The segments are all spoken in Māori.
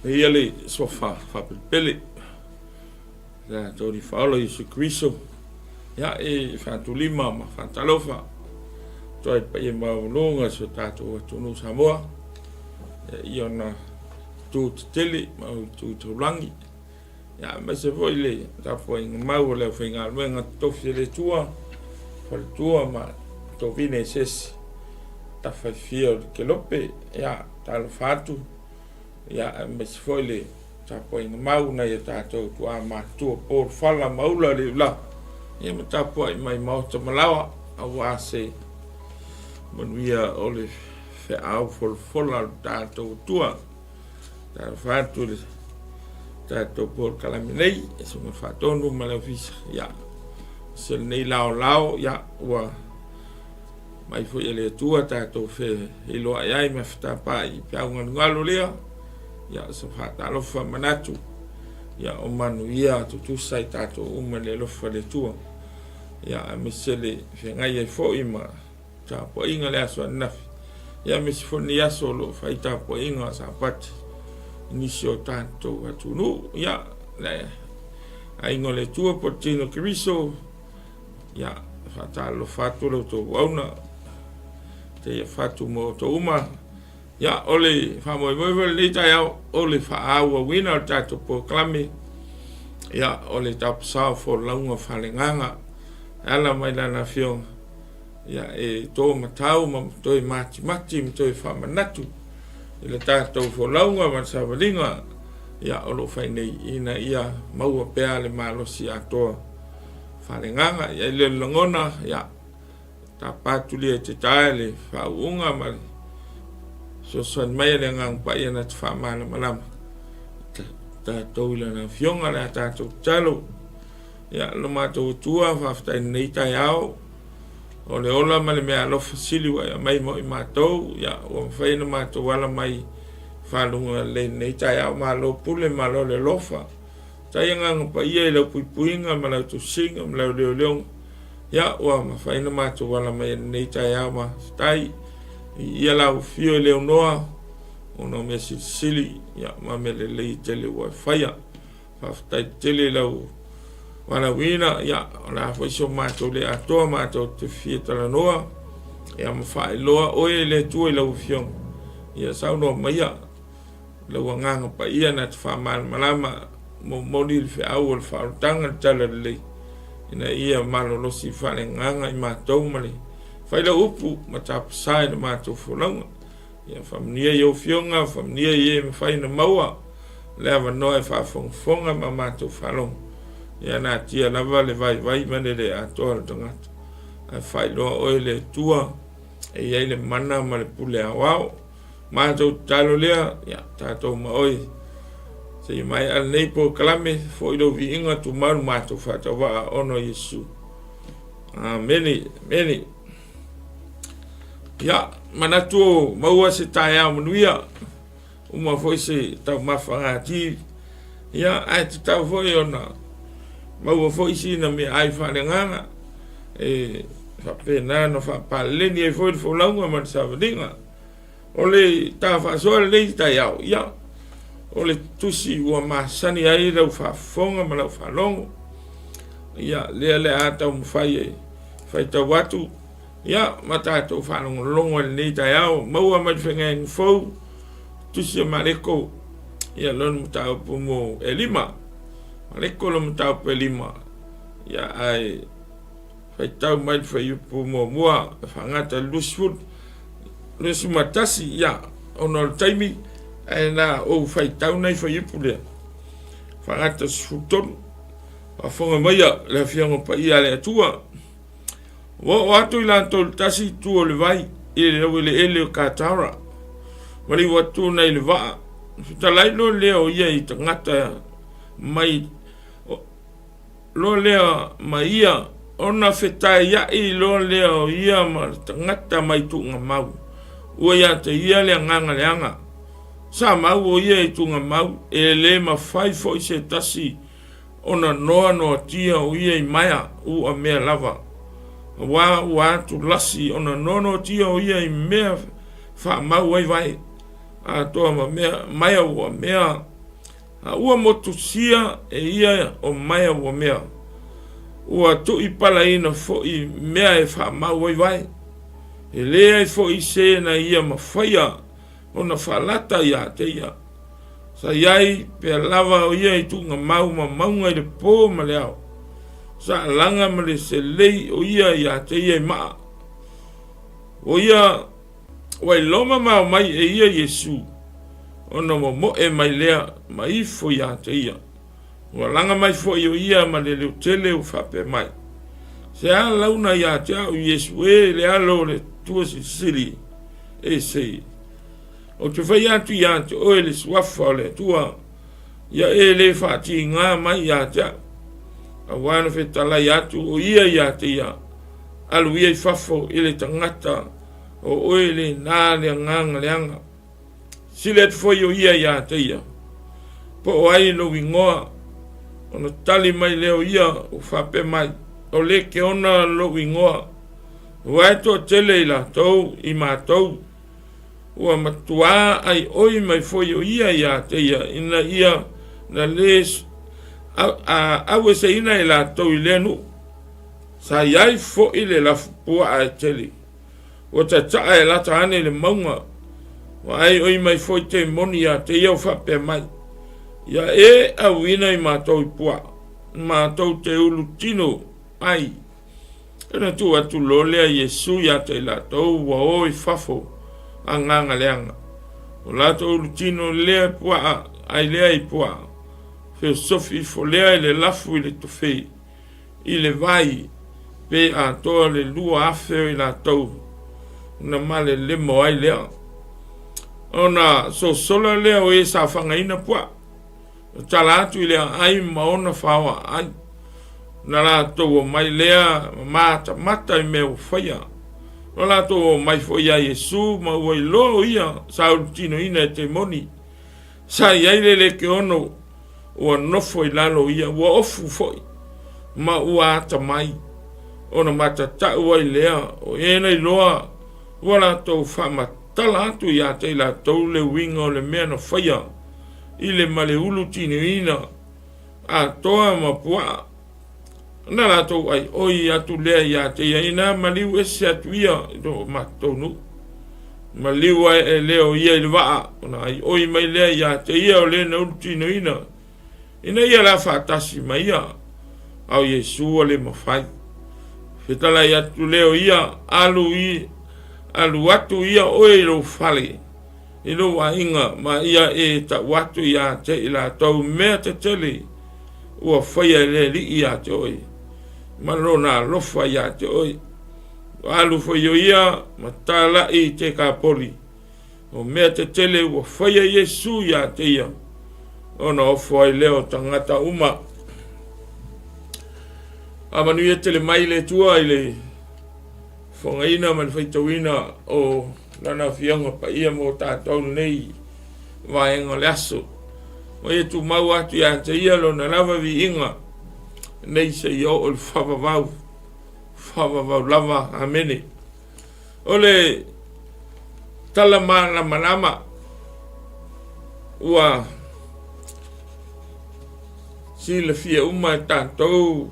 Ia le sofa pele. La tori faolo Yesu Kristo. Ya e fatulima ma fatalofa. Toi pa e maulonga so tato tunu Samoa. Ia na tu tele ma tu tulangi. Ya ma se voi le ta foi mau le finga luenga tofi le tua. Fal tua ma to vine ses. Ta fa fio ke lope ya tal fatu. Ya ma se foi le ta foi mau na ya tato tua ma tu por fala maula le la. Ia ma ta foi mai mau to malawa a se manuia ole fe au fola tato tua. Ta fatu le tato por kalaminei so ma fatonu malafisa ya se nei lao ya wa mai foi ele tua tato fe ilo ai ma fta pai pia ngalo lea ya so fata lo fa manatu ya o manuia tu sai tato umele lo fa le tua ya misele fe ngai fo ima ta po inga le aso na ya mis fo ni aso lo fa ita po inga sa pat inisio tanto atunu ya le ai ngole tua portino Cristo ya fatalo fatulo to ona te fatu mo to uma ya ole famo mo le ta ya ole fa awa wina tato proclame ya ole tap sa for longa falenganga ala mai na fio ya e to matau ma to mati to fa manatu ile tato for longa ma sa valinga ya olo fai nei ina ia mau pea le malo si ato falenganga ya le longona ya tapatu le te taile fa unga ma so son mai le ngang pa ia na fa mana malam tato ile na fionga le tato talo ya lo mato tua fa sta nei ta yao ole ola ma le me alo fasili wa mai mo mato ya o fai no mato wala mai falunga le nei tai au malo pule malo le lofa tai nga pa ia le puipuinga ma le tu singa ma le leong ya wa ma fai na ma tu wala mai nei tai au ma tai ia la fio le noa ono me sili ya ma me le tele wa faya fa tai tele la wala wina ya la fa so ma tu le ato ma tu te fieta la noa ya ma fai loa o le tu le fio ya sa no mai ya le wanga pa ia na fa mal malama mo li fe au fa tanga tala le ina ia malo lo si fa nganga i ma to mali fa le upu ma tap sai ma to fulong ya famnia yo fionga famnia ye fa ina maua le va no e fa fonga ma to falong ya na tia na vale vai manele a to tanga fa lo o le tua e ia le mana ma le pule awao ma to talo lea ya tato ma oi se mai al nei po klame fo ilo vi inga tu mar ma to fata wa ono Yesu amen ya manatu maua se taia manuia uma foi se ta mafangati ya ai ta foi ona maua foi si na me ai fa nganga e fa pena no fa paleni e foi fo longa ma sa dinga ole ta fa so le ta ya ya ole tusi wa masani ai ra fa fonga ma la fa long ya le ata um fai ta watu ya mata to fa long le ta ya mo ma fengen fo tusi mareko ya lon muta mo elima mareko lo muta elima ya ai fa ta mai fa yu mo fa ngata lusfut le sumatasi ya ono taimi na o fai tau nei fai pule fangata suton a fonga mai la fianga pa ia le tua o atu ila tol tasi tu le vai ile ele katara mali watu nei le va talai lo leo ia i tangata mai lo leo mai ia ona fetai ya i lo leo ia ma tangata mai tu ngamau o ia te ia le nganga le anga sa mau o ia i tunga mau e le ma fai fo i se tasi ona noa no tia o ia i maya u a mea lava wa tu lasi ona no tia o ia i mea fa mau vai a to ma mea maya o mea A ua motusia e ia o mai o mea. Ua tu I pala ina fo I mea e wha mau ai vai. E lea I fo I se na ia mawhaia o na whalata ia te ia. Sa iai pe lava o ia I tunga mau ma maunga I le pō ma leao. Sa langa ma le se lei o ia te ia maa. O ia wai loma mau mai e ia Yesu. Ona mo e mai lea mai fo ia te ia. Ua langa mai fo I o ia ma le leo tele o whape mai. Se a launa ia te au Yesu e le alo le tua sisiri e sei. O te whai atu ia te oe le swafa le tua. Ia e le whati ngā mai ia te au. A wana whetala ia atu o ia te ia. Alu ia I whafo I le tangata o oe le nā le nganga leanga. Sile te whai o ia te ia. Po o ai lo wingoa. Ona tali mai leo ia o whape mai. O le ke ona lo wingoa. Wai to tele I la tau I mātou. Ua matua ai oi mai whai o ia te ia. Ina ia na les awe se ina I la tau I lenu. Sa iai fo I le la pua a tele. O ta taa e lata ane le maunga. Wa ai oi mai foi te moni a te iau whape mai. Ia e a wina I mātou I pua. Mātou te ulu tino ai. Ena tu atu lolea Yesu ia te la tau wa oi fafo a nganga leanga. O la tau ulu tino lea pua ai lea I pua. Feo sofi fo lea I le lafu I le tofei. I le vai pe a toa le lua afeo I la tau. Na male le mo ai lea. Ona so sola lea o e sa whanga ina pua. Tala atu I lea ai maona whawa ai. Na la tau o mai lea mata I meo whaia. Na la tau o mai whaia Yesu ma ua I lo ia sa urutino ina e te moni. Sa iai le ke ono ua nofo I lalo ia ua ofu foi. Ma ua ata mai. Ona mata tau ai lea o ena I loa ua la tau whama tala atu ia te la tau le winga o le mea na whaia. I le male ulu tino ina a toa ma pua. Na la tau ai oi atu lea ia te ia ina maliu ese atu ia do matou nu. Maliu ai e leo ia I le waa. Ona ai oi mai lea ia te ia o le na ulu tino ina. Ina ia la whaatasi mai ia. Au Yesu o le mawhai. Whetala ia tu leo ia alu atu ia oe lo fale. I lo wa inga ma ia e ta watu ia te ila tau mea te tele. Ua whaia le li ia te oe. Ma rona lofa ia te oe. Alu whaio ia ma tala I te ka poli. O mea te tele ua whaia Yesu ia te ia. Ona ofo ai leo tangata uma. Amanu ia tele mai le tua I le whangaina man whaitawina o lana whianga pa ia mo tātou nei waenga le aso. O ia tu mau atu ia te ia lo na lava vi inga nei se ia o le whawawau lava amene. O le talama na manama ua si le fia uma tātou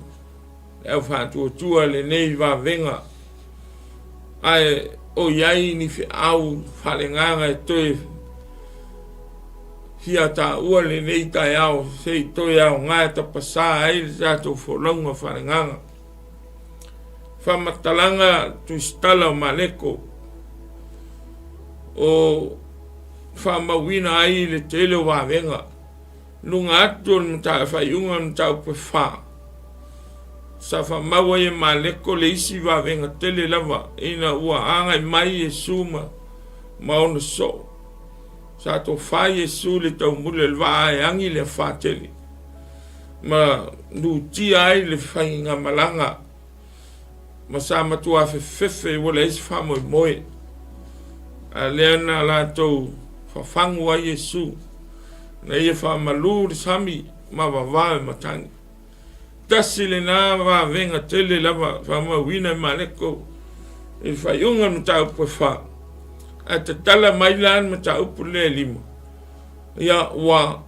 e whātua tua le nei wa venga. Ai o iai ni fi au whalenganga e toi fia ta ua le nei tai au sei toi au ngai ta pasā ai le tātou wholonga whalenganga. Whamatalanga tu stala o maleko o whamawina ai le tele o wawenga. Lunga atu o mta whaiunga mta upe wha. Sa whamawa e maleko le isi wawenga tele lava ina ua anga mai Yesu ma ona so. Sa to wha Yesu le tau mule le waa e angi le wha tele. Ma nu ti ai le whainga malanga. Ma sa matua fefe wala isi whamoe moe. A leana la tau whafangu a Yesu. Na ia whamalu le sami ma wawae matangi. Tasi le nā wā venga tele lava whama wina maleko e whaiunga no tau pue wha. A te tala mai lan ma tau pu le lima. Ia wā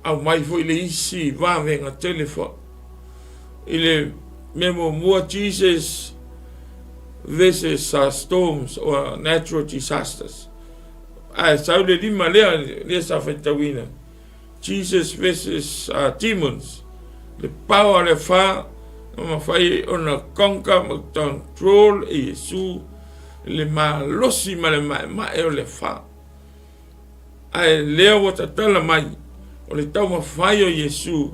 au mai foi le isi va venga telefone ile memo more Jesus versus storms or natural disasters. I saw the lima le sa fetawina. Jesus versus demons. The power of fire, ma fai ona conquer, ma control e su le malosi ma e le fa. Ai leo wata tala mai, o le tau ma fai o Yesu,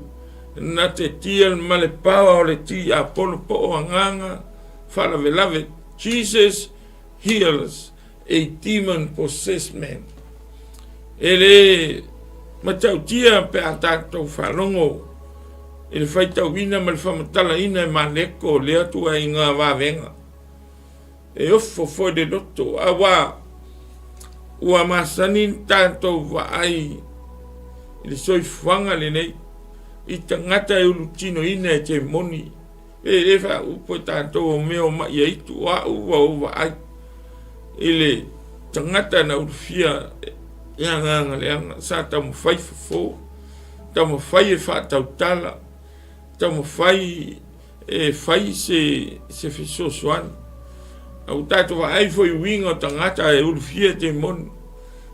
na te tia ma le power o le tia apolo po o anganga, fala velave. Jesus heals a demon-possessed man. Ele matau tia pe atato falongo. Ele fai tau ina ma le whamatala ina e maneko lea tua inga wawenga. E ofo fo de loto awa ua masanin tato wa ai. Ele soi fuanga le nei. I tangata e ulutino ina e te moni. E fa upo tato o meo ma ia itu wa uwa ai. Ele tangata na ulfia nganga leanga sa tamu fai fo. Tamu fai e fa tautala. Tamu fai e fai se fiso soan. Au tato wa ai foi winga tangata e ulfia te mon.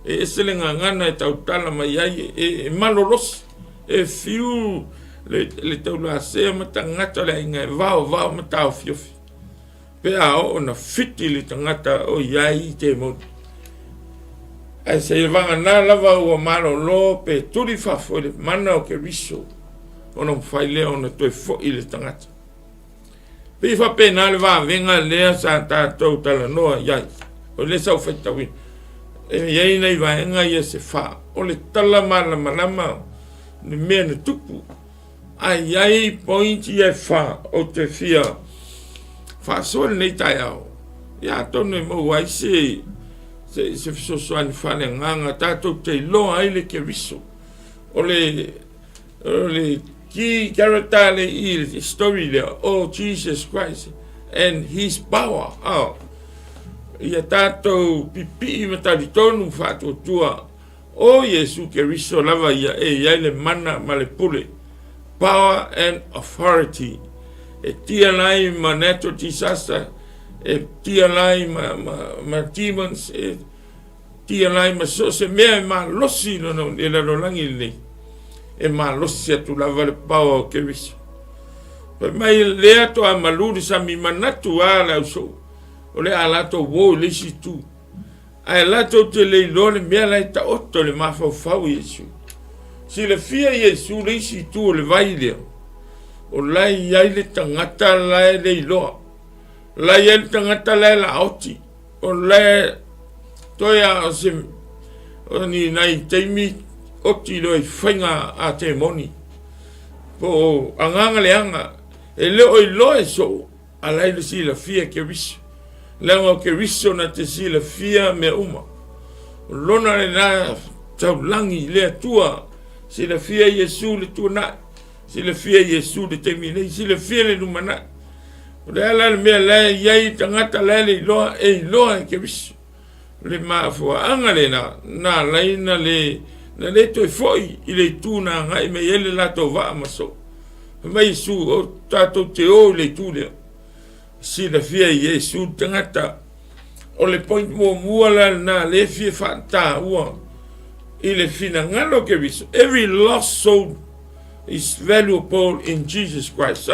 E selenga ngana e tautala mai ai e maloros. E fiu le tau la se ma tangata le inga vao ma tau fiofi. Pe a o na fiti le tangata o iai te mon. Ai se vanga na lava o malo lo pe turi fa fo le mana o ke riso. Ono fai le ona toi fo i le tangata. Pe fa pe na le va venga le sa ta tau tala noa iai. O le sau fai tawin. E iai nei va enga ia se fa. O le tala malama ni mea na tupu. Ai ai pointi e fa o te fia. Fa soa nei tai au. Ia tonu e mo wai se fiso soani fane nganga tatou te loa ai le ke riso. O le ki karata le i le story le o Jesus Christ and his power. Ia tatou pipi matari tonu fatu tua. O Yesu ke riso lava ia ia le mana ma le pule. Power and authority. E tia lai ma natural disaster. E tia lai ma demons. E tia lai ma so se mea ma losi no e la rolangi le. E ma losi atu lava le power ke riso. Pa mai lea to a maluri sa mi manatu ala uso. O le alato wo le si tu. Ai lato te le lole mea lai ta otto le mafau Yesu. Si le fia Yesu le si tu o le vai leo. O lai iai le tangata lai le iloa. Lai iai le tangata lai la oti. O lai toia o se o ni nai teimi oti loi whainga a te moni. Po anganga leanga. E leo iloa e so. A lai le si la fia ke riso. Leo ke riso na te si la fia me uma. O lona le na tau langi le tua. Si la fia Yesu le tua na. Si le fia Yesu le te mine. Si le fia le numana. O le ala le mea le iai tangata le iloa e iloa e ke riso. Le maafua anga le na laina le toi foi i le tūna ngai me ele lato waa maso. Mai su o tato te o le tūlea. Si la fia Yesu tangata o le point mua la na le fia whata ua i le fina ngalo ke riso. Every lost soul is valuable in Jesus Christ.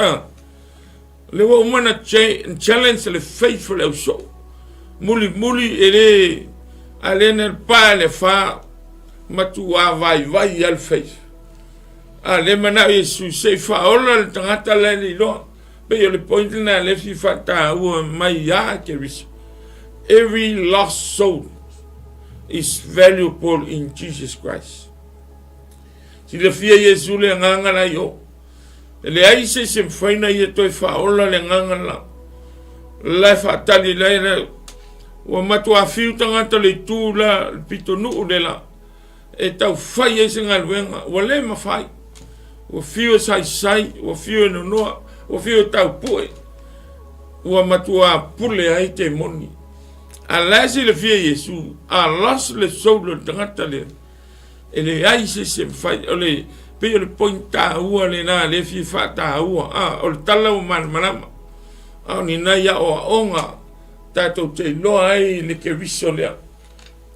Le wa umana challenge le faithful au soul. Muli ele alena pa le fa matu vai al faith. Ale mana Yesu se fa ola le tangata le lo. Be le point na le fi fata u mai ya ke riso. Every lost soul is valuable in Jesus Christ. Si le fia Yesu le nganga na yo. Le ai se faina ye toi fa ola le nganga la. La fata le o matu a fiu tangata le tū la pito nuu le la. E tau fai e se ngaluenga. O le ma fai. O fiu sai. O fiu e nonoa. O fiu tau pue. O matu a pule ai te moni. A lasi le fia Yesu. A las le sou le tangata le. E le ai se fai. O le pe le pointa ua le na le fi fata ua o le tala o manama a ni na ya o onga tato te loa ai le keriso lea.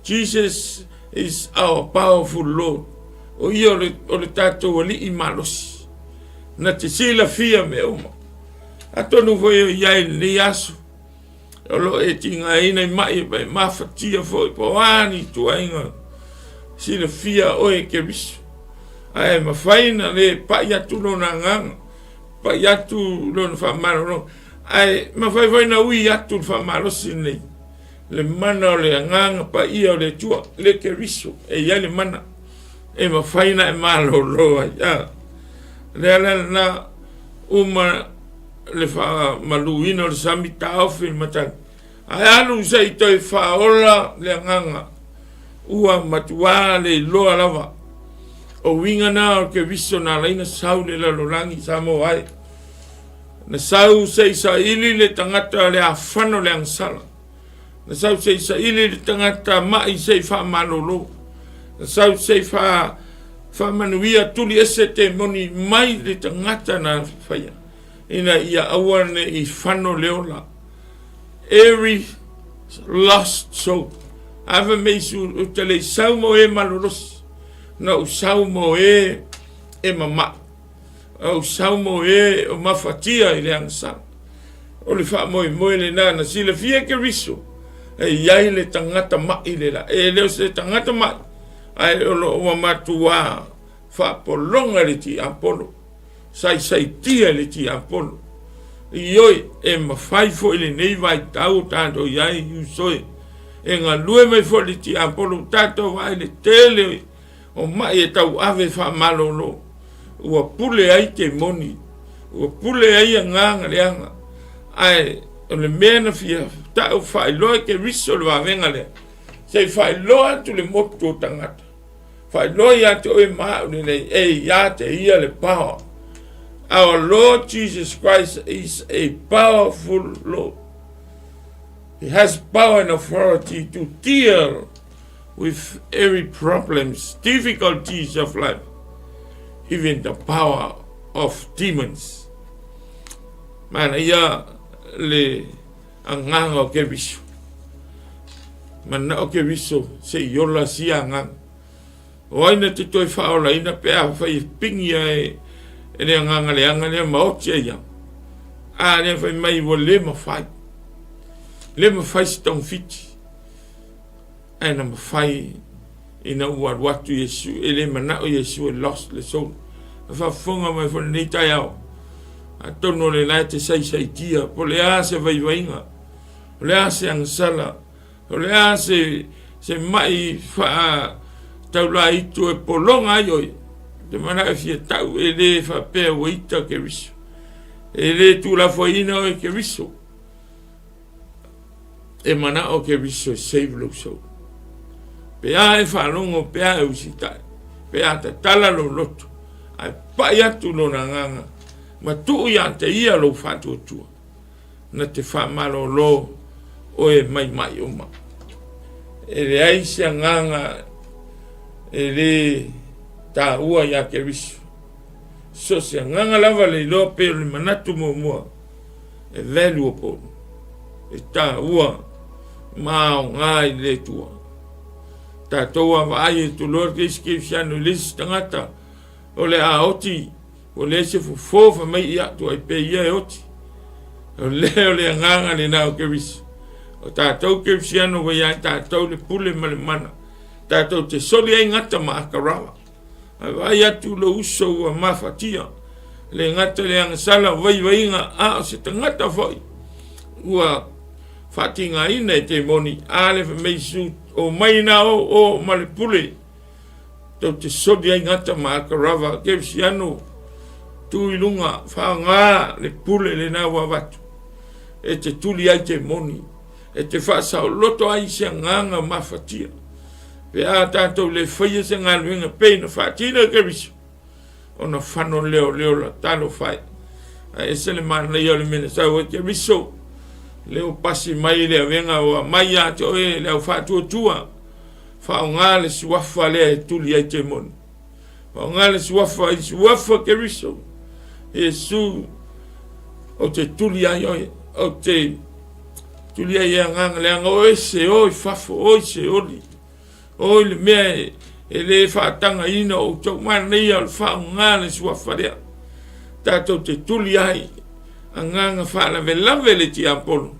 Jesus is our powerful Lord. O ia o le tato o li i malosi na te sila fia me uma a tonu foi o iai le asu o lo e tinga ina i mai mafatia foi po ani tuainga sila fia o e keriso ai mawhaina le pa iatu lona ngang pa iatu lona whamaro ai mawhaiwaina ui iatu whamarosi nei le mana o le ngang pa ia o le tua le keriso e ia le mana e mawhaina e malo loa ia le ala na uma le wha maluina o le sami taofi matang ai anu sei toi whaola le nganga ua matua le loa lava o winga na o ke viso na laina sau le lalorangi samo ai na sau sei sa ili le tangata le afano le angsala na sau sei sa ili le tangata mai sei fa malolo na sau sei fa manuia tuli ese te moni mai le tangata na faya ina ia awane i fano leola every lost soul ava meisu utale sau mo e malolos na usau mo e mama usau mo e o mafatia i le angsa o le fa mo le na sila fia ke riso e iai le tangata mai le la e leo se tangata mai ai o lo matua fa polonga le ti apolo sai tia le ti apolo ioi e mafai fo le nei vai tau tanto iai usoi e nga lue mai fo le ti apolo tato vai le tele o mai e tau ave fa malolo ua pule ai te moni ua pule ai nganga leanga ai o le mena fia tau fa loa ke riso le venga le sei fa loa tu le moto tangata fa loa ya te o ma le e ya te ia le power. Our Lord Jesus Christ is a powerful Lord. He has power and authority to deal with every problems, difficulties of life, even the power of demons. Mana ia le anganga o ke viso. Mana o ke viso se yola si anganga. O aina te toi whaola ina pea whai pingi e le anganga le anga le maotia ia. A le whai mai wo le mawhai. Le mawhai stong fiti. Aina mawhai ina ua watu Yesu. E le manao Yesu e lost le soul. A whafunga mai whana nei tai au. A tono le lai te sai tia. Po le a se vai vainga. Po le a se angsala. Po le a se mai wha tau la itu e polonga ioi. Te mana e fia tau e le wha pēa waita ke riso. E le tu la whaina o ke riso. E mana o ke riso e save lo so. Pea e whalongo, pea e usitai. Pea te tala lo loto. Ai pai atu lo na nganga. Ma tuu ia te ia lo whatu tua. Na te whamalo lo o e mai oma. E le aisia nganga e le ta ua ya ke riso. So se nganga lava le lo pe le manatu mo mua. E valuable. E ta ua mao ngai le tua. Ta toa vai e tu lor ke iske fiano lis tangata. O le a oti. O le se fufofa mai ia tu ai pe ia e oti. O le nganga le nao ke riso. O ta tau ke fiano wa ia ta tau le pule ma le mana. Tato te soli ai ngata ma akarawa. Vai atu lo uso ua mafatia. Le ngata le angsala vai inga a se te ngata foi. Ua fatinga ina te moni ale meisu o maina o malepule. Tau te soli ai ngata ma akarawa. Kevsiano tu ilunga whaanga le pule le na wawatu. E te tuli ai te moni. E te whasa o loto ai se nganga mafatia. Pe a tātou le whaia se ngā luenga pei na whātina ke riso. O na whano leo la tālo whai. E se le mana ia le mena sau e ke riso. Leo pasi mai leo venga o mai a te oe leo whātua tua. Whao ngā le suafa lea e tuli ai te moni. o ngale suafa ke riso Yesu o te tuli ai o te tuli ai nganga le o se o fafo o se oli o le me ele fa tanga ina o to mani al fa ngale suafa dia tato te tuli ai nganga fa la vele ti apolo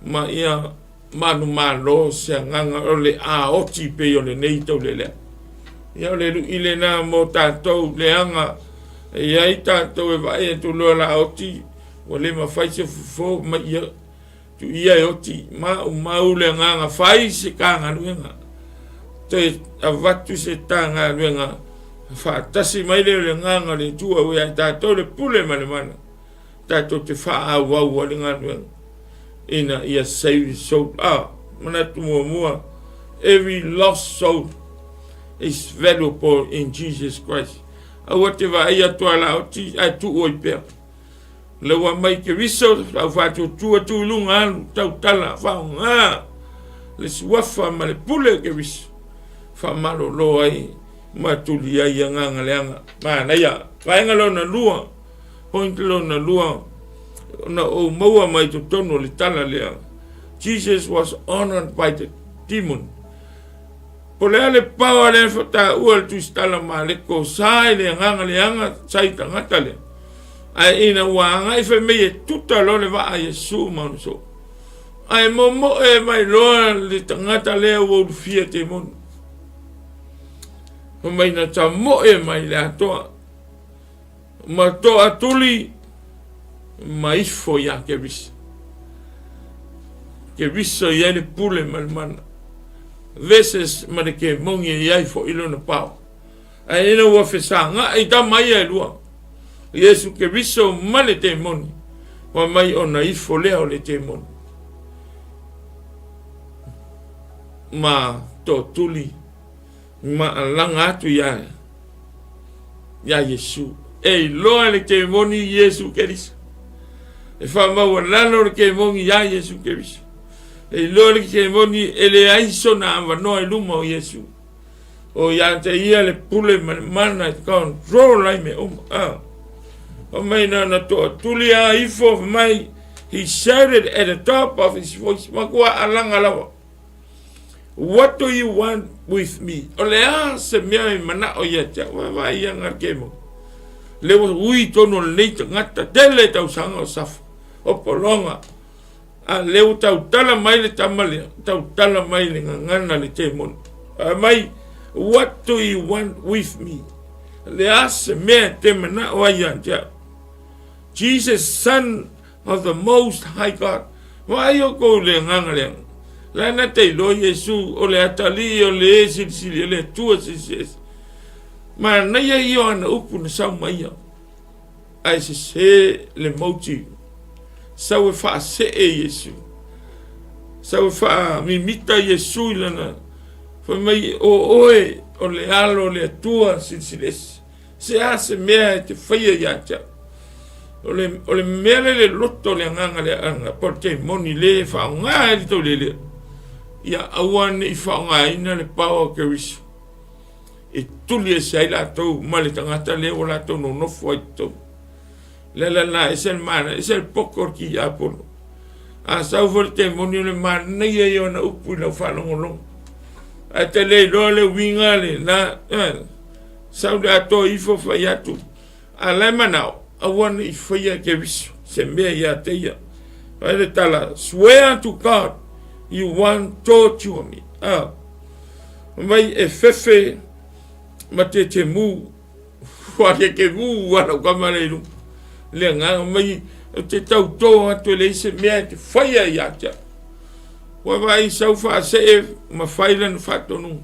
ma ia manu malo se nganga o le a o ti pe o le nei to le ia le ile na mo tato le anga ia i tato e vai tu lo la o ti o le ma fai se fo ma ia tu ia o ti ma u le nganga fai se kanga luenga te avatu se tanga luenga fa tasi mai le nganga le tu o ia tato le pule ma le mana tato te fa a wa le nganga ina ia save soul mana tu mo every lost soul is valuable in Jesus Christ. Whatever I to allow I to oipe. Le wa mai ke riso fa tu lunga tau tala fa le swafa ma le pule ke riso fa malo lo ai ma tu lia yanga leanga ma na ya fa ngalo na lua point lo na lua na o moa mai tu tono le tala leanga. Jesus was honored by the demon. Polele pawa le fata ual tu stala male ko sai le nganga sai tangata le ai ina wanga I fe me tuta lo le va a Yesu manso ai momo e mai lo le tangata le o fia te mon o mai na tamo e mai le to ma to atuli mai fo ya ke bis ya le pule malman veces mane ke mongi ai fo ilo na pau ai no wa fesanga ai ta mai e lua Yesu ke viso male te moni wa mai ona I fo leo le te moni ma to tuli ma langa tu ya Yesu e lo le te moni Yesu ke ris e fa ma wa lano ke moni ya Yesu ke ris e lori ke moni ele aiso na no e luma o Yesu o ya te ia le pule mana control ai me o mai na to tulia ifo mai he shouted at the top of his voice makua alanga lawa what do you want with me o le se me mana o ya cha wa ia ngakemo le ui tono le ngata tele tau sanga saf o polonga a leu tau tala mai le tamale tau tala mai le ngana le temon mai what do you want with me le as me temana o ya Jesus son of the most high God why you go le ngana le la na te lo Yesu o le atali o le silsili le tua sis ma na ye yo na upu na sa mai ai se le mochi sa fa se Yesu sa fa mi mita Yesu lana fa mai o le alo le tua silsiles se hace me te fia ya cha o le mele le lotto le nganga le anga porte moni le fa nga to le ya awan I fa nga ina le power ke ris e tuli sai la to male tangata le wala to no foi to la es el mana es el poco ki ya por a sa forte moni le man ye yo na upu no fa no a te le le winga le na sa da to ifo fa ya tu a la mana a one I fa ya ke vis se me ya te ya ale tala swear to God you want torture me mai e fefe mate te mu wa ke mu wa no kamare lu le nga mai te tau to atu le se me te faya ya cha wa vai sau fa se ma failan fato nu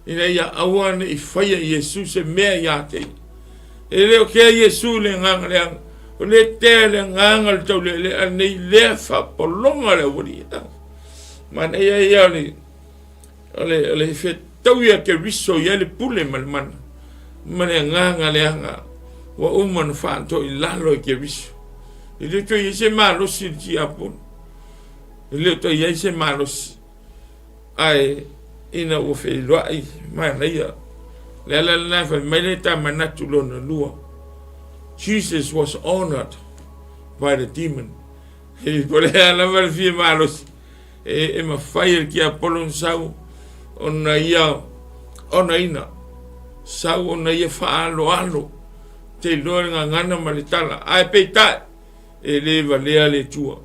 ina ya awan I faya Yesu se me ya te ele o ke Yesu le nga le o le te le nga al tau le nei le fa polonga le wori ta man ya le fe tau ya ke riso ya le pule man nga le nga wa umman fa to ilalo ke riso ile to yese malo si ti apun ile to yese malo ai ina o fe lo ai ma na ya Le la fa mele ta manatu lona lua. Jesus was honored by the demon. He pole ala mal fi malos. E ma fire ki Apollo sau ona ia ona ina. Sau ona ia fa alo. Te loa ngana malitala. Ai peita. E le valea le tua.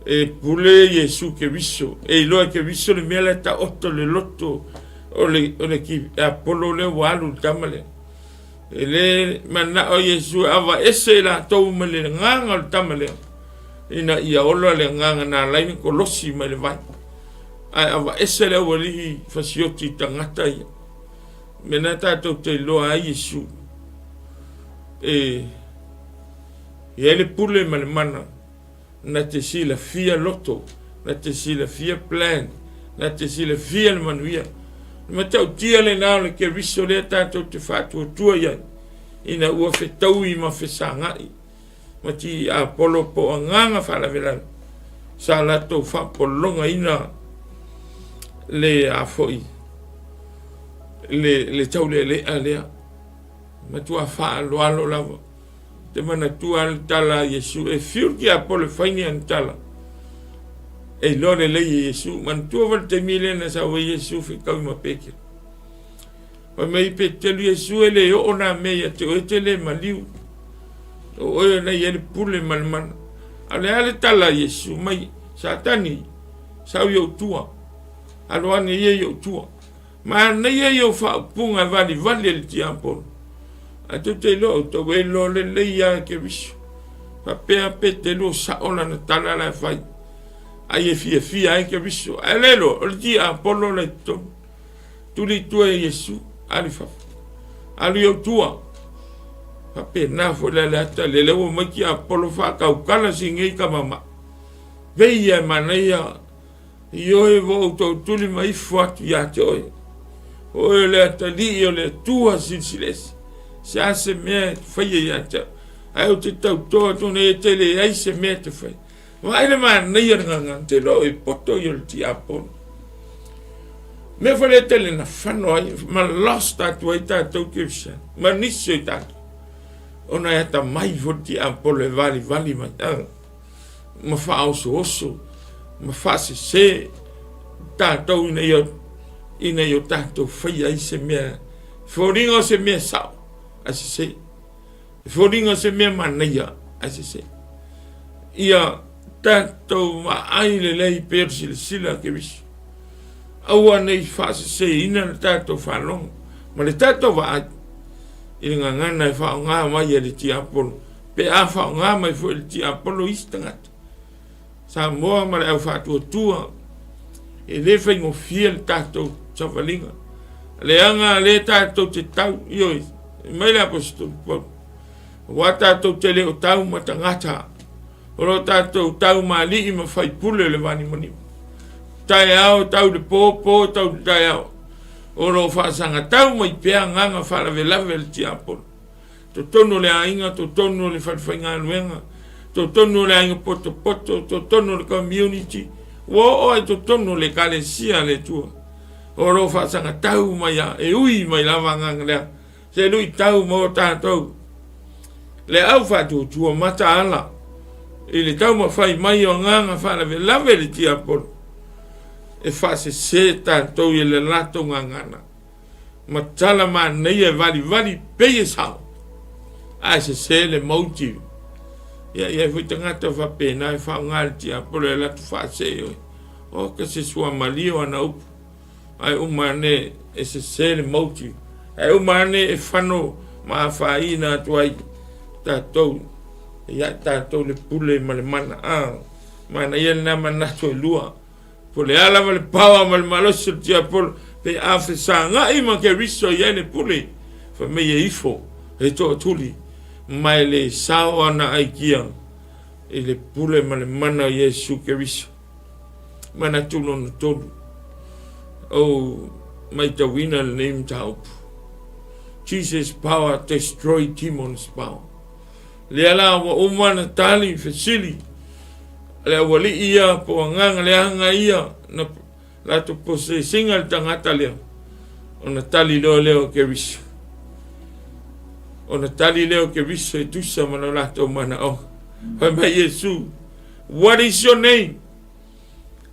E pule Yesu ke viso. E loa ke viso le mele ta otto le lotto. Ole ki Apollo le walu tamale. E le mana o Yesu ava ese la tau mele nganga le tamale. Ina ia ola le nganga na laini kolosi mele vai. Ai ava ese le wali fasioti tangata ia. Mena tatou te loa a Yesu. E ele pule mana na te sila fia loto, na te sila fia plan, na te sila fia le manuia. Ma tau tia le nao le ke riso le tatou te whātua tua iai. Ina ua whetau I ma whesangai. Ma ti Apollo po a nganga whalawela. Sa lato whapolonga ina le a foi. Le tau le alea. Ma tua wha alo lava. Te mana tua al tala Yesu. E fiur ki Apollo whaini an tala. E lore le Yesu. Man tua wal te mile na sa wa Yesu whikau ma peke. O mei pe telu Yesu ele o ona mea te o te le maliu. O oe na yele pule malmana. Ale tala Yesu mai satani. Sa yo tua. Alo ane ye yo tua. Ma na ye yo fa punga vali le ti Apollo. A tu te lo to we lo le ya ke visu. Pa pe te lo sa ona na tala la fai. Ai fia ai ke visu. Alelo o ti Apollo le to. Tu li tu Yesu alifa. Ali yo tua. Pa pe na fo le ata le o ma ki Apollo fa ka ukala singi ka mama. Veia manaya. Yo e vo to tuli mai fuatu ya te oi. O le ata li o le tua silsiles. Se a se mea whaia ia te. Ai o te tau toa tōne e tele ai se mea te whai. Wa aile maa neia nganga te lo e poto i o ti Apollo. Me whale tele na whano ai. Ma lost atu ai tātou kewisa. Ma nisi ai tātou. Ona e ta mai fo ti Apollo e vali mai. Ma wha oso. Ma wha se tātou ina i o tātou whaia ai se mea. Whoringa se mea sao. Asi se. Whoringa se mea manaya. Asi se. Ia tātou ma aile lei persi le sila ke visu. Aua nei whaase se ina le tātou whanong. Ma le tātou wa ai. Ili ngana e whao ngā mai e le ti Apollo. Pe a whao ngā mai fo le ti Apollo istangata. Sa moa ma le au whātua tua. E le whaingo fia le tātou chawalinga. Le anga le tātou te tau ioi. Mai la apostol Paul. Wa tātou te leo tau matangata. Oro tātou tau mali I ma whai pule le wani mani. Tai au tau le pōpō tau le tai au. Oro whaasanga tau mai pēa nganga whalawe lawe le ti Apollo. To tono le ainga, to tono le whaiwhainga luenga. To tono le ainga poto, to tono le community. Wo oi to tono le kalesia le tua. Oro whaasanga tau mai a, e ui mai lawa nganga lea. Se lui tau mo tātou. Le au whātua tua mata ala. I le tau ma whai mai o nganga whalawe lawe le ti Apollo. E whase se tātou I le lato ngangana. Ma tala ma nei e vali peye sao. A se le mauti. Ia hui tangata whapena e whao ngā le ti Apollo e lato whase oi. O ka se sua malio ana upu. Ai umane e se le mauti. E umane e whano ma whaina tuai tātou. Ia tātou le pule ma le mana. Mana ia na manato e lua. Po le ala ma le pawa ma le malosi ti Apollo. Pe awhi sa ngā ima ke riso ia le pule. Fa me e ifo. E toa tuli. Mai le sao ana ai kia. E le pule ma le mana Yesu ke riso. Mana tulo na tolu. Oh, mai tawina le name taupu. Jesus' power destroy demons' power. Le ala wa umana tali fesili. Le wali ia po nganga le hanga ia na la to pose singal tangata le. ona tali leo ke riso. Ona tali leo ke riso e tusa mana lato mana o. Pai mai Yesu, what is your name?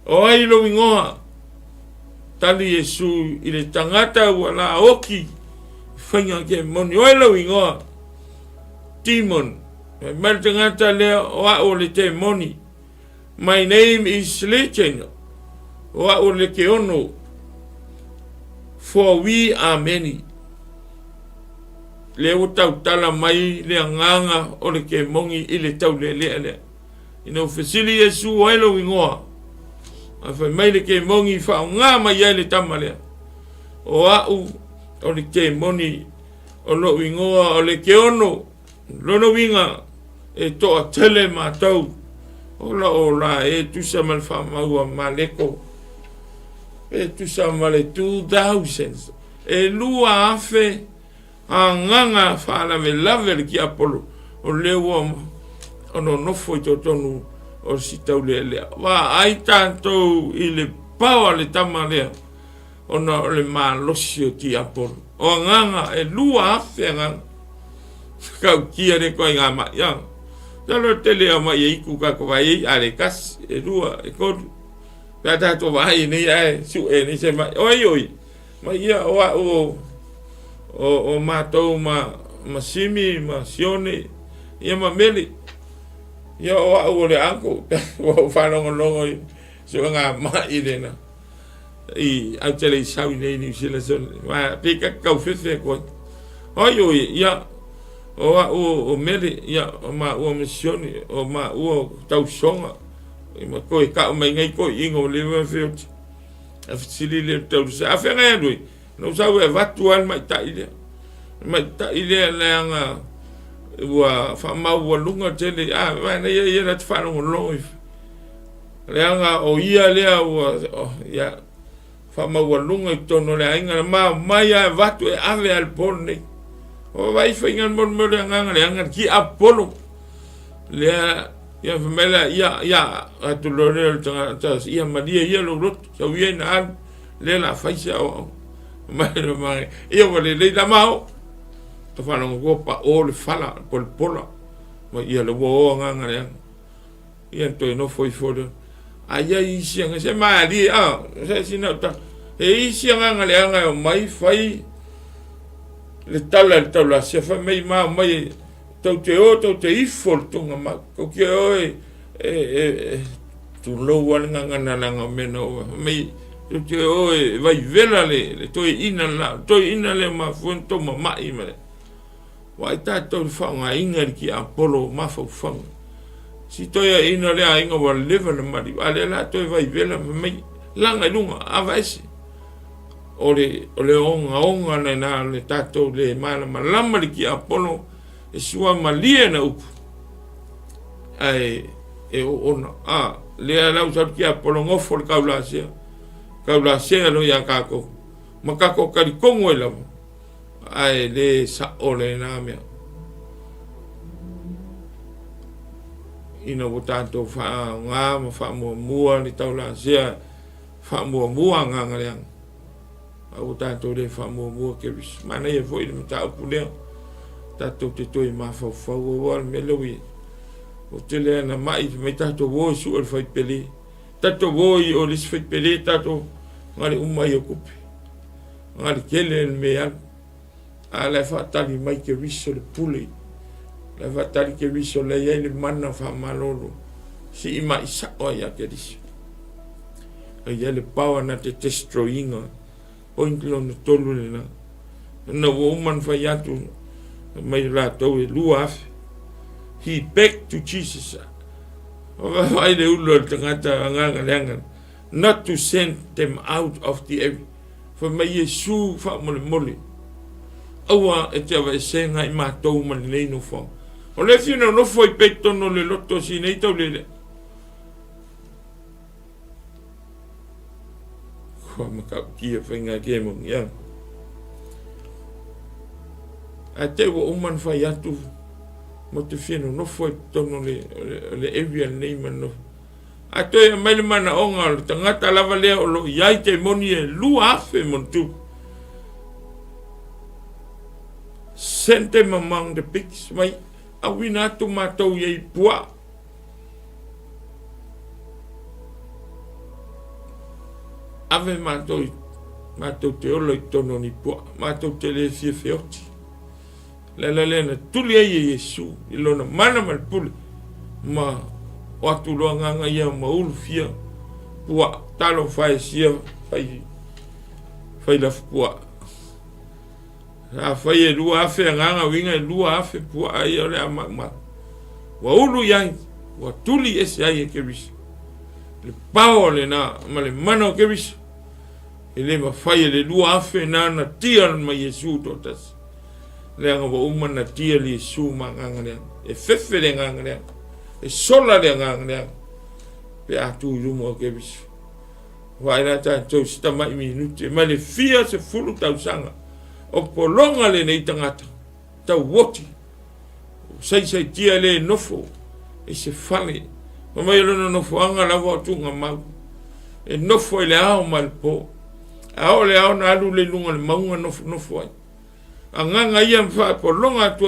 O ai lo ingoa. Tali Yesu i le tangata wala oki. Whainga ke moni o lo ingoa. Timon. Mai tangata leo o a le te moni. My name is Lechen. O a le ke ono. For we are many. Le o tau tala mai le anganga o le ke mongi i le tau le le. Ino fesili Yesu o elo ingoa. A fai mai le ke mongi wha ngā mai ai le tama lea. O au o le ke moni o lo ingoa o le ke ono. Lono winga e toa tele mātau. O la e tusa mal wha maua maleko. E tusa male 2000. E lua afe a nganga whaala me lave ki Apollo. O leo o no nofo i tonu o si tau lea lea. Wa ai tātou i le paua le tama lea. O na le maa losi o ki Apollo. O nganga e lua afe a nganga. Kau kia re koe ngā mai yang. Talo te lea mai e iku kako vai are kasi e lua e kodu. Pea tātou vai nei ai su e nei se mai. Oi. Ma ia o mātou ma simi, ma sione. Ia ma meli. Ia o le anko. O whanongo i. So ngā mai rena. I au tele i sau nei ni usila son. Ma pika kau whiwhi koe. Oi, ia. O meli, ia. O ma ua ma sione. O ma ua tau songa. Ma koe ka o mai ngai koe ingo le ma whiwhi. A fitili le tau se. A whenga e rui. No sau e watu an mai tai lea. Mai tai lea leanga ua whamau ua lunga tele. Vai nei ia rat whanongo longi. Leanga o ia lea ua ia whamau ua lunga i tono lea inga mai a watu e ave al polo nei. O vai whaingan mon mo leanga leanga ki Apollo. Lea ia whamela ia atu lore al tanga ia maria ia lo rot. Sau ia na an lea la whaisa o mai ia wale le la mau to fa no go pa o le fala pol pola ma ia le wo nga nga ia to no foi fo ai ai sia se mai ali se sina ta e sia nga le nga mai fai le tala se fa mai mai to te ifol to nga ko ke oi tu lo wan nga nga meno mai te oi vai vela le toi ina le ma fonto ma mai me wa ta to fa nga inga ki Apollo ma fa fa si toi ina le inga wa live le mari ale la toi vai vela me langa lunga avaisi ole onga na le tato le mala malama ki Apollo e sua malia na upu ai e ona le la usar ki Apollo ngofo le kaulasia kaula sea no ya kako makako kari kongo ela ai le sa ole na me ina botato fa nga ma fa mo ni taula sea fa mo nga nga yang au tato le fa mo ke bis mana ye foi me ta pule tato te toi ma fa wal me lowi o tele na mai me tato wo su el foi peli tato voi o lis fait pele tato ngari umai o kupi ngari kele me ala fa tali mai ke riso le puli la fa tali ke riso le ye le manna fa malolo si ima isa o ya ke dis ye le power na te destroying point lo no tolu le na woman fa yatu mai la to luaf he begged to Jesus I not to send them out of the area. For my Yesu fa mole. Awa e te ava se ngai mātou mani nei no whang. O le whina no foi peto no le loto si nei tau lele. Kua makau kia whainga ke mong ia. A te wa uman whai atu mo te whina no foi tono le area nei mano. A toi a maile mana onga o tangata lava lea o lo iai te moni e lua afe mon tu. sente mamang de pics mai awina tu matau ye pua ave matau te olo i tono ni pua matau te le fie feoti le na tuli ye Yesu ilona mana mal puli ma watu loa nganga ia maulu fia pua talo fai sia fai la pua a fai lua afe nganga winga lua afe pua ai ole ama wa ulu yang wa tuli ese ai ke bis le pao le na male mano ke bis ele ma fai le lua afe na tia ma Yesu totas le nga wa umana tia le Yesu ma nganga le e fefe le nganga le e sola le nganga le pe atu lumo ke bis wa ina ta to sta mai minuti ma le fia se fulu tau sanga o polonga le nei tangata tau woti sai tia le nofo e se fale o mai lo nofo anga la votunga mau e nofo le ao malpo ao le ao na alu le lunga le maunga nofo ai anga ia mfa polonga tu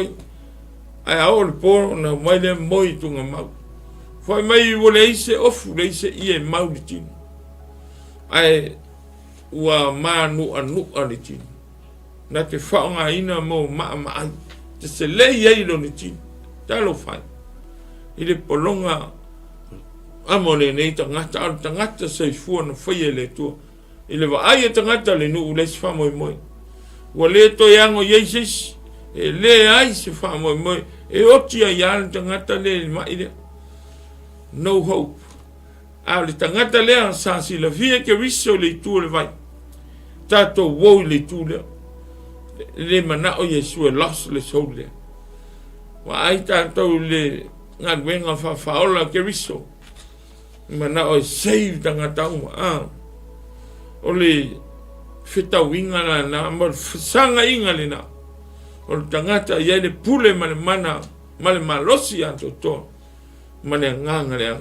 ai ao le po na mai le moi tunga mau foi mai vole ise ofu le ise ie mau di tino ai wa manu anu ali tino na te whaonga ina mo maa te se lei eilo ni tino talo fai i le polonga amone nei tangata se fua na whaia le tua i le wa aia tangata le nuu le se wha moi wa le to yango yeisis e le ai se wha moi e otia yale tangata le mai le no hope a le tangata le an sasi la via ke riso le tua le vai tato wou le tua le mana o Yesu los le sole wa ai tanto le ngat wenga fa ola ke riso mana o save tanga tau o le fita winga na mo sanga inga le na o tangata ye le pule mana male malosi anto to mane nganga le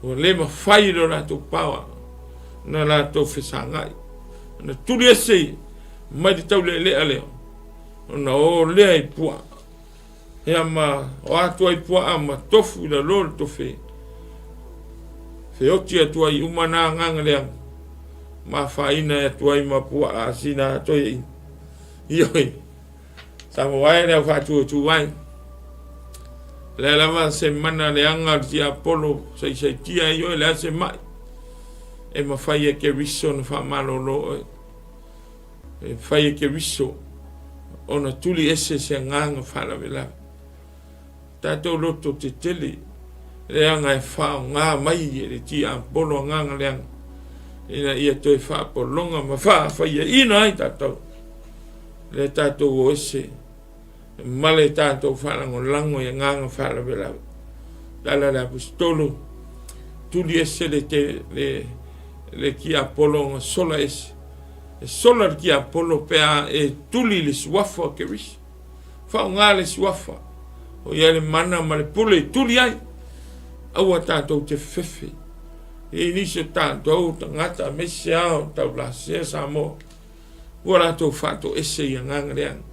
o le ma fai lo na to pawa na la to fisanga na tulia sei mai di tau le ale ona o le ai pua ya ma o atu ai pua ama tofu la lol tofe fe oti atu ai umana nganga le ma faina atu ai ma pua asina to i sa mo ai le fa tu wai le la ma semana le anga ti Apollo sei tia io le se mai e ma fai che vision fa malo e fai che viso ona tuli esse se nganga fala vela tato loto te tele le anga e fa nga mai le ti Apollo nganga le ina ia to fa polonga ma fa fai ina ai tato le tato esse male tato fa lango e nganga fala vela dalla la pistolo tuli esse le ki Apollo sola esse e solar ki Apollo pea e tuli le suafa ke ris fa nga le suafa o ia le mana ma le pule tuli ai aua tātou te fefe e nisi tātou tangata me se au tau la se sa mo ua rātou whātou ese i nganga reang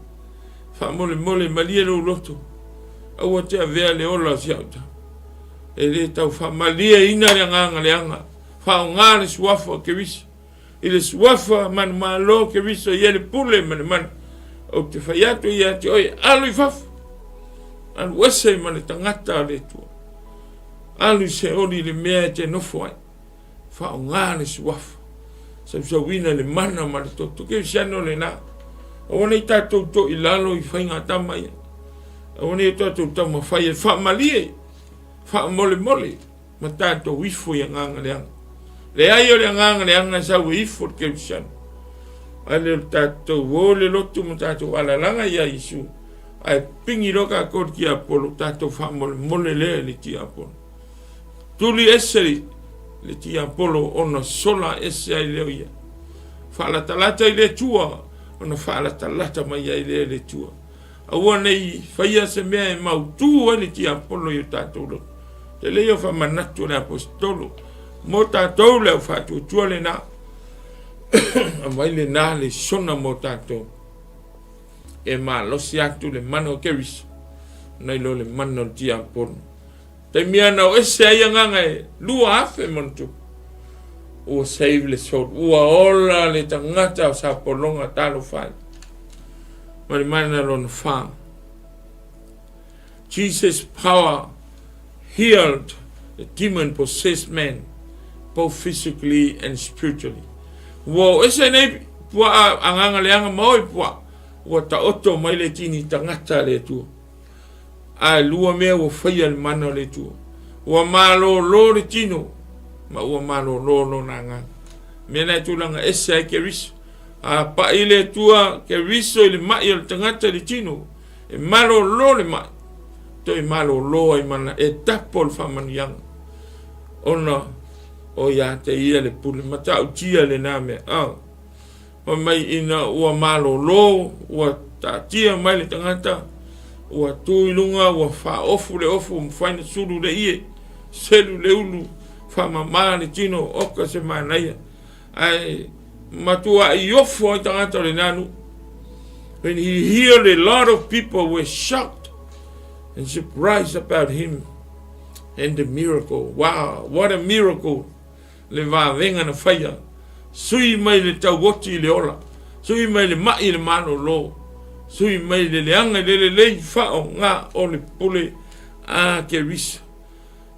wha mole malia lo loto aua te avea le ola si auta e le tau wha malia ina le nganga reanga wha ngā le suafa ke ris i le suafa man malo ke viso ia le pule man o te whaiato ia te oi alu i fafu alu wese man le tangata le tua alu se ori le mea te nofo ai whao ngā le suafa sa wina le mana ma le toto ke siano le na o wane i tātou to i lalo i whainga tama ia o wane i tātou tama whai e wha malie wha mole ma tātou wifo i nganga leanga le ai o le nganga le anga sa wifo ke siano ale tātou o le lotu mo tātou ala langa ia Yesu ai pingi roka kor ki Apollo tātou wha mole le ti Apollo tuli eseri le ti Apollo ona sola ese ai leo ia whala talata i le tua ona whala talata mai ai le tua aua nei whaia se mea e mautu ani ti Apollo i tātou lo te leo wha manatu le apostolo mo tātou leo whatu tua le na a mai le na le sona mo tātou e malosi atu le mano keris nei lo le mano dia pon te mia na o ese ai nganga e lua afe montu o save le so ua ola le tangata sa polonga talo fai mari mana lon fa Jesus power healed the demon possessed man both physically and spiritually. Wo ese nei pua anganga le anga moi pua wa ta oto mai le tini tangata le tu a lua me wo faia le mana le tu wa malo lo le tino ma wa malo lo lo nanga me na tu langa ese ke ris a pa ile tua ke riso le mai le tangata le tino e malo lo le mai to e malo lo ai mana e tapol fa man yang ona o ya te ia le pule mata o tia le name o mai ina ua malo lo ua ta tia mai le tangata ua tuilunga ua fa ofu le ofu mfaina suru le ie selu le ulu fa mama le tino oka se manaya ai matua i ofu ai tangata le nanu. When he healed, a lot of people were shocked and surprised about him and the miracle. Wow, what a miracle! Le va venga na faya. Sui mai le tawoti le ola. Sui mai le mai le mano lo. Sui mai le leanga le fa o nga o le pule a ke ris.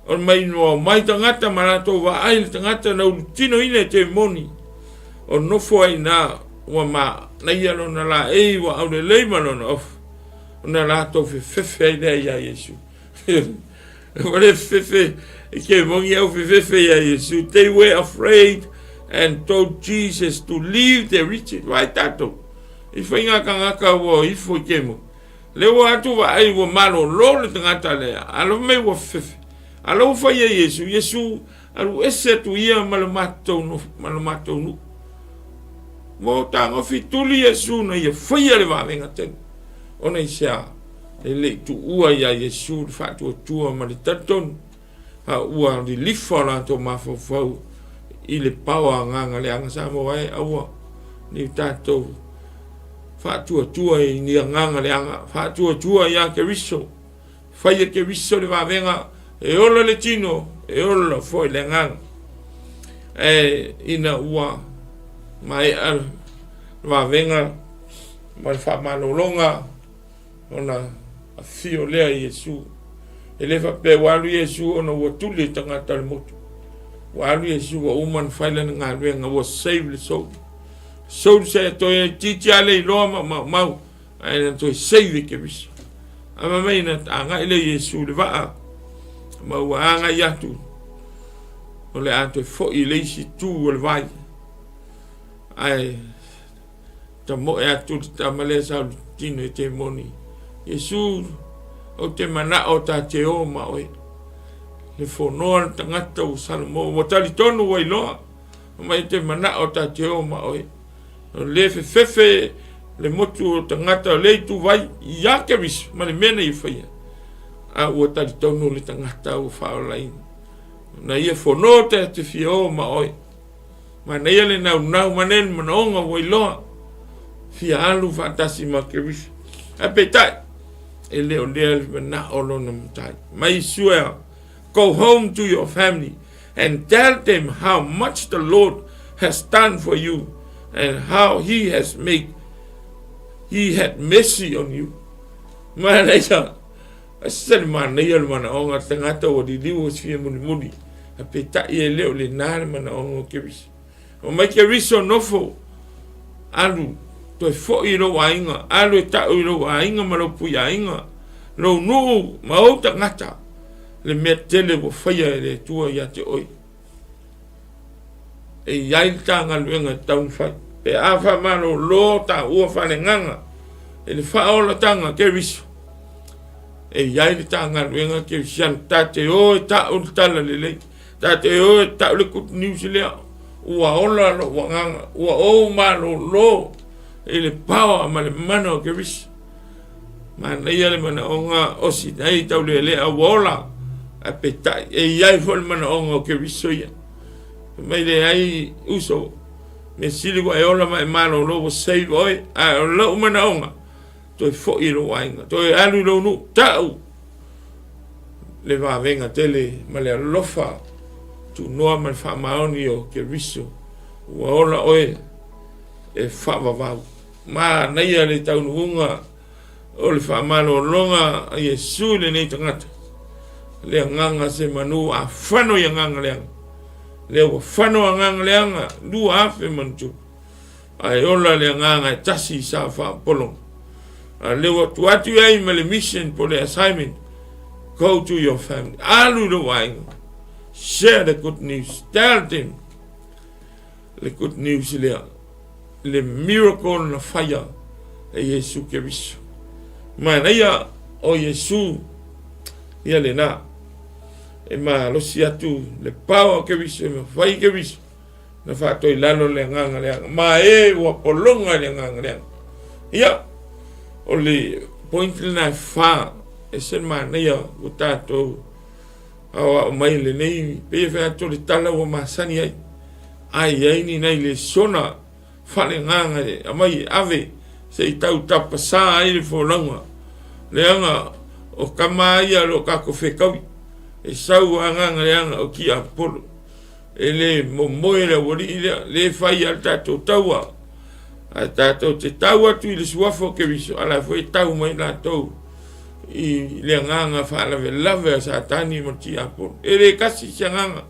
O mai no mai tangata marato va ai le tangata na ultino ine te moni. O no foi na wa ma na ia lo na la e wa au le malon of. Na la to fe de ya Yesu. Wale fefe ke mongi au fefe ya Yesu. They were afraid and told Jesus to leave the riches. Right tato. Ifinga kangaka wo ifo kemo. Le wa atu wa ai wo malo lo le tangata le. Alo me wo fefe. Alo fa ya Yesu. Yesu alu ese tu ia malamato no. Mo tanga fituli Yesu na ia fa ya le va venga ten. Ona isa le tu ua ya Yesu fa tu tua malitaton. Ha ua li lifola to mafofau. Ile pawa nganga le anga sa mo ai awa ni tato fa tua ni nganga le anga fa tua ya ke riso fa ye ke riso le va venga e ola le tino e ola foi le nganga ina ua mai al va venga mal fa malolonga ona a fio le Yesu ele fa pe walu Yesu ona wo tuli tanga tal motu walu Yesu wa uman faila nga venga wo save le soul se to titi ale lo ma ai to save ke bis ama mai na anga ele Yesu le va ma wa anga ya tu ole ato fo ile si tu le vai ai ta mo e tu ta male sa tino te moni Yesu o te mana o ta te o ma oi le fono tangata o salmo mo tali tonu wai loa mai te mana o ta te o ma oi le fefe le motu tangata le tu vai ya ke bis ma le mena I fai a o tali tonu le tangata o fa online na ia fono te fio ma oi ma na ia le na manen manonga wai loa fia alu fantasi ma ke bis a petai ele o le na olo na mutai mai sua go home to your family and tell them how much the Lord has done for you and how he had mercy on you. Malaika asal mana ia mana onga tangata o di liu fia muni a peta ia leo le na mana onga kebis o mai kebis o nofo alu to fo I lo wainga alu ta I lo wainga malo puya inga lo no mau tangata le metele bo faya le tua ya te oi e yai tanga luenga taun fai pe afa mano lo ta ua fale nganga e le fa ola tanga ke riso e yai tanga luenga ke sian ta te oi ta ultala le ta te oi ta le kut New Zealand ua ola lo nganga ua o malo lo e le pawa ma le mano ke riso ma na ia le mana onga osi nei tau le a wola a peta e iai fol mana onga ke riso ia mai le ai uso me sili wa ola mai mano lo save oi a lo mana onga toi fo i lo ainga toi alu lo nu tau le va venga tele ma le lofa tu noa ma fa maoni o ke riso wa ola oe e fa va ma nei ale tau nuunga o le fa malo longa a Yesu le nei tangata le nganga se manu a fano ya nganga le o fano nganga le anga lu afe mantu ai ola le nganga tasi sa fa polong le o tuatu ai me le mission po le assignment go to your family alu lo wine share the good news tell them the good news le miracle na fire e Yesu Kristo mana ia o Yesu ia le na e ma lo siatu le pao Kristo me fai Kristo na fa toi lalo le nganga le ma e wa polonga le nganga le ia o le point na fa e sen mana ia o tato awa mai le nei pe fa to le tala o masani ai ni nei le sona fale nganga e mai ave se tau tapa sa ai le folanga le anga o kamaia lo kako fekawi e sau nganga le anga o ki apolo e le momoe le wori le fai al tato taua a tato te taua tu le suafo ke viso ala foi tau mai la tau i le nganga fa la lave sa tani mo ti apolo e le kasi nganga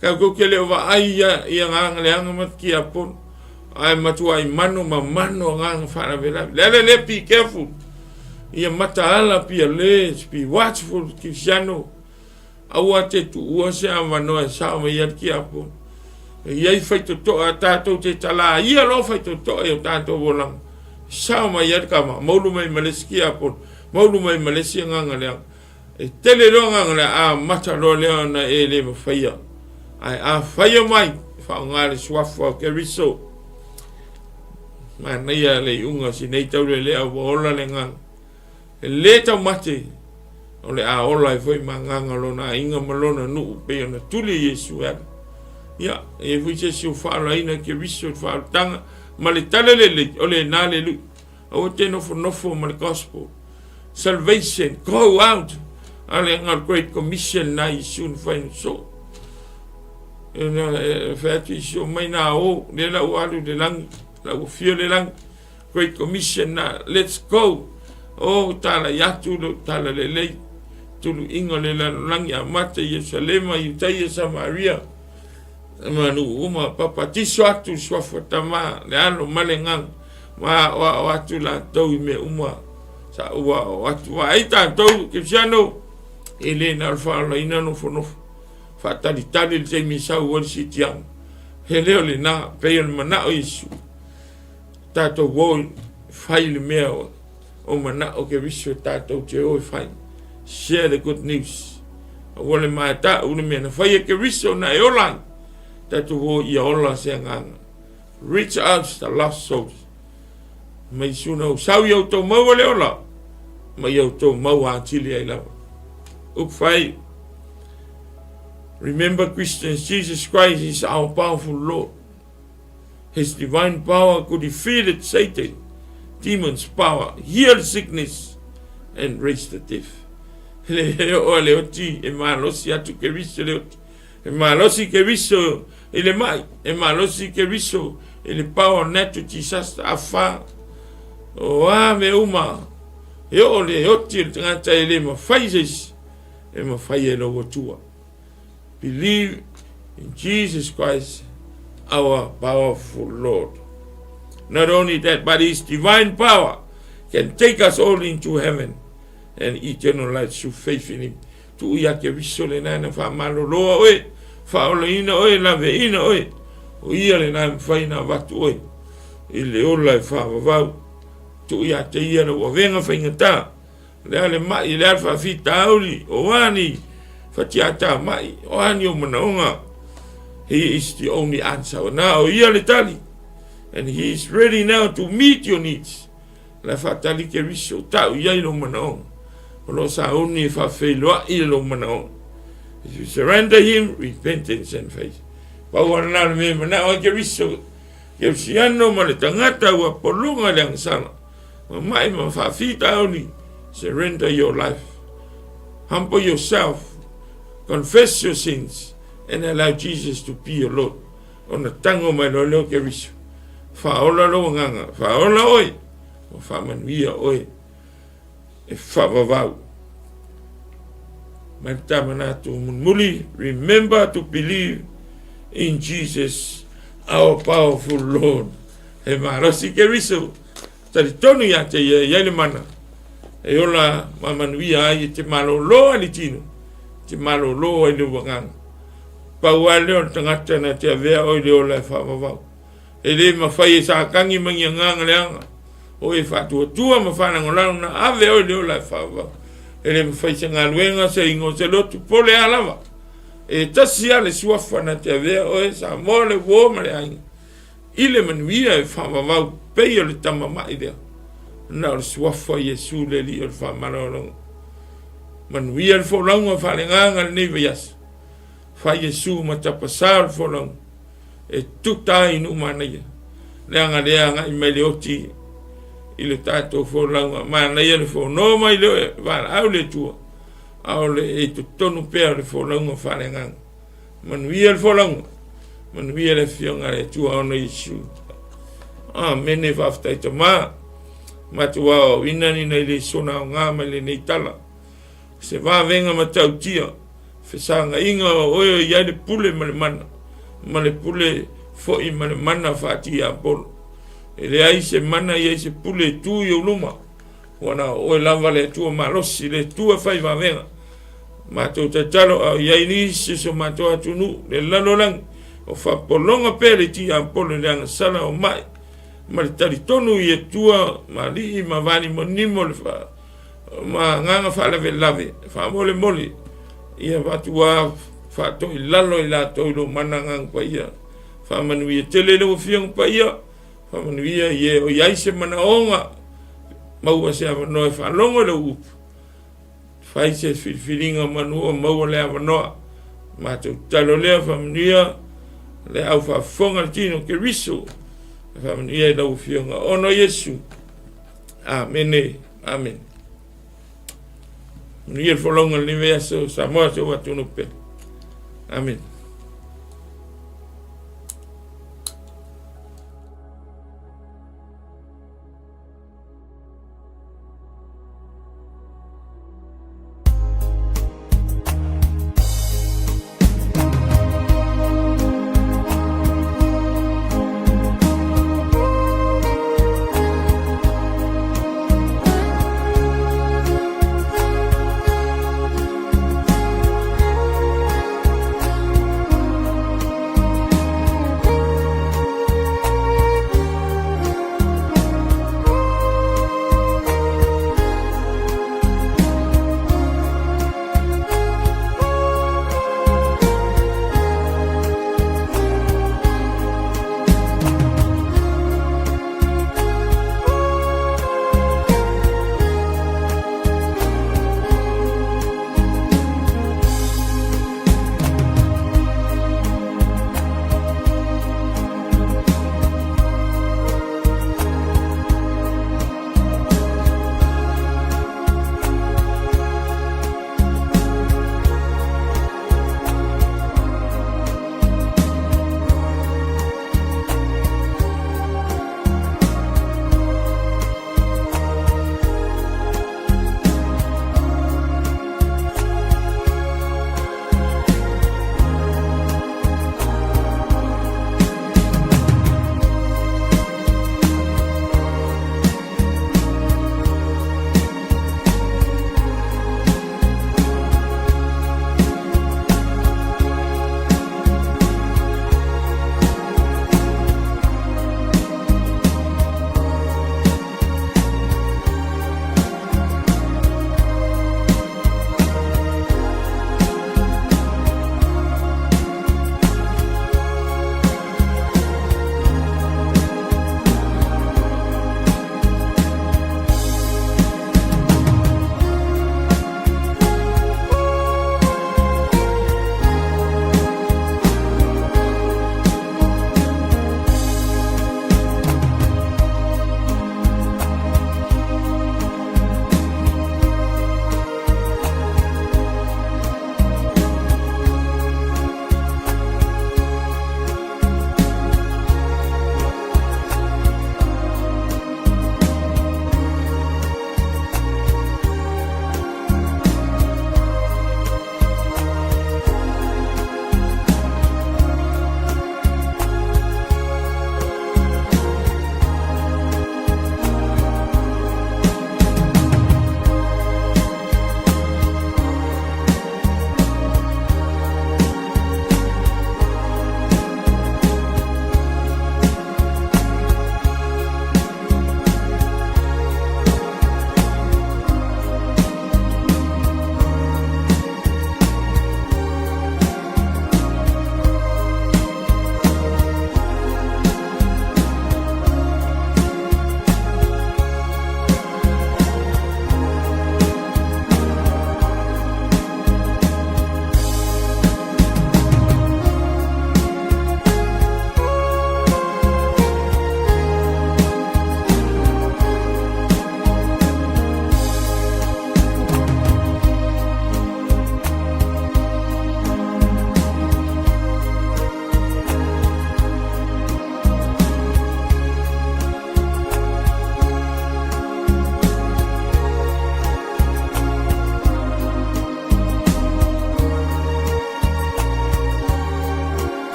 ka go ke le va ai ya nganga le anga mo ki apolo ai matua i mano ngang fara vela le be careful ia mata ala pia le be watchful ki siano awate tu uase amano sa me ia ki apo ia i fai to tato te tala ia lo fai to e tato volang sa me ia kama maulu mai maleski apo maulu mai malesia nganga le e tele lo nganga le a mata lo le na e le faia ai a faia mai fa ngale swafo ke riso mana ia le unga si nei tau le a ola le ngang le tau mate o le a ola e foi manganga lona inga malona nu pe ona tuli Yesu ia e foi se su fala ina ke viso fa tanga ma le tale le o le na le lu o te no for ma le gospel salvation go out ale ngal great commission na Yesu fa so e fa ti so mai na o le la o alu de lang la ufio le lang great commission na let's go o tala yatu tala le tulu ingo le lang ya mate Yerusalem Yudea Samaria manu uma papa tiso atu swafotama le alo malengang wa tu la tau me uma sa wa aita tau kisiano ele na alfa la ina no fono fatali tali le mi sa wol sitiam hele le na pe mana o Yesu tato wo fai le mea o mana o ke viso tato te o fai share the good news wole mai ta una me na fai ke viso na e ola tato wo ia ola se nganga reach out to the lost souls mai suna sau yo to mo le ola mai yo to mo a chili ai la up fai. Remember, Christians, Jesus Christ is our powerful Lord. His divine power could defeat Satan, demons' power, heal sickness, and raise the deaf. Leoti, e malosi atu ke viso leoti. E malosi ke viso, ele mai. E malosi ke viso, ele power netu Jesus afa. O me uma. E ole oti ngata ele ma faizes. E ma faye lo wotua. Believe in Jesus Christ, our powerful Lord. Not only that, but His divine power can take us all into heaven and eternal life through faith in Him. Tu ia ke viso le nana fa maloloa oe, fa ola ina oe, lave ina oe, o ia le nana whaina watu oe, i le ola e fa wawau, tu ia te ia le wavenga whaingata, le ale mai, le alfa fita auli, o wani, fatiata mai, o ani o manaonga. He is the only answer. Now, ia le tali, and He is ready now to meet your needs. La fatali ke viso tau ia ilo manaonga. Lo sa oni fa feloa i lo manaonga. If you surrender Him, repentance and faith. Pawana me mana o ke viso. Ke siano ma le tangata wa polunga le angsana. Mai ma whawhita oni. Surrender your life. Humble yourself. Confess your sins. And allow Jesus to be your Lord. Ona tango mai lo leo ke riso. Whaola lo nganga. Whaola oi. O whamanuia oi. E whawawau. Mantamana muli, remember to believe in Jesus, our powerful Lord. He marasi ke riso. Tari tonu ya te yele mana. E ola mamanuia ai te malolo ali tino. Te malolo ai le wanganga. Paua leo tangata na te avea oi leo lai whamawau. E le mawhai e sa kangi mangi a nganga leanga. O e whatua tua mawhana ngolano na ave oi leo lai whamawau. E le mawhai sa ngā luenga se ingo se lotu pole alawa. E tasi ale suafa na te avea oi sa mole wōma le ainga. Ile manuia e whamawau pei o le tamamai lea. Na o le suafa Yesu le li o le whamarolonga. Manuia le wholaunga whale nganga le neiva yasa. Fa Yesu matapasal folong e tutai nu manaya le anga i mele oti ile tato folong manaya le fo no mai le va au le tu au le e tonu pe le folong fa le ngang manuia le folong manuia le fionga le tu ono Yesu amen e va fta toma matua inani nei le sona nga mele nei tala se va venga matautia Fesanga inga oyo ya le pule male pule fo I male mana fati a polo. Ele ai se mana ia se pule tu yo luma. Wana o lava le tu malosi le tu fai va venga. Mato te talo ia ni se so mato atunu le lalolang o fa polonga pele ti a polo le sala o mai. Male tali tonu ia tua mali ma vani monimo le fa. Ma nganga fa lave fa mole. Ia watua whato I lalo I la toilo manangang pa ia. Whamanuia tele leo fiong pa ia. Whamanuia ie o iaise mana onga. Maua se avanoa whalonga leo upu. Whaise whiringa manua maua le avanoa. Mato talo lea whamanuia. Le au whafonga tino ke riso. Whamanuia leo fionga ono Yesu. Amen. Amen. Ni el folonga ni vea so Samoa so watu no pe. Amen.